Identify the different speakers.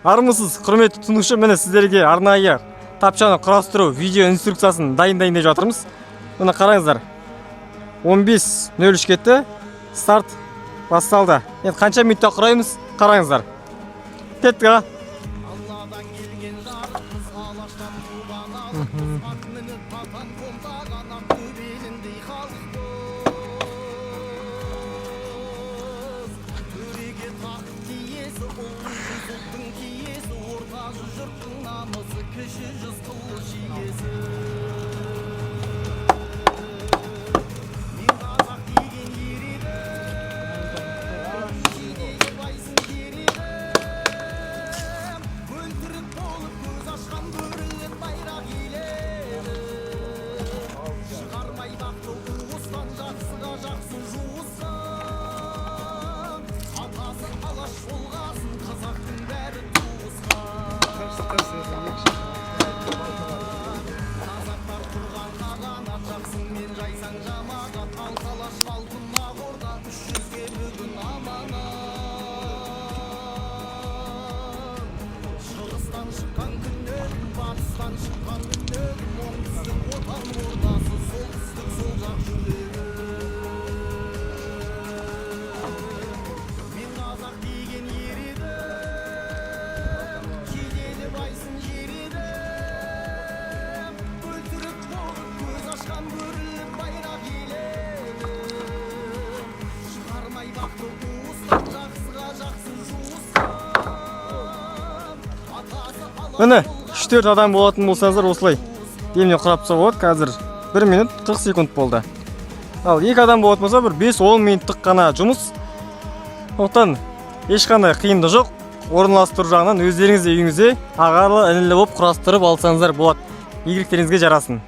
Speaker 1: Армысыз, құрметті тұтынушы, міне сіздерге арнайы тапчаны құрастыру видео инструкциясын дайындайын деп жатырмыз. Міне қараңыздар. 15:03 кетті. Старт басталды. Енді қанша минутта құраймыз? Қараңыздар. Кеттік. Міне 3-4 адам болатын болсаңыздар осылай демне құрап тастауға болады. Қазір 1 минут 40 секунд болды. Ал 2 адам болатын болса бір 5-10 минуттық қана жұмыс. Оқтан ешқандай қиындық жоқ. Орналастыру жағынан өздеріңіз де үйіңізде ағарлы інілі болып құрастырып алсаңыздар болады. Игіліктеріңізге жарасын.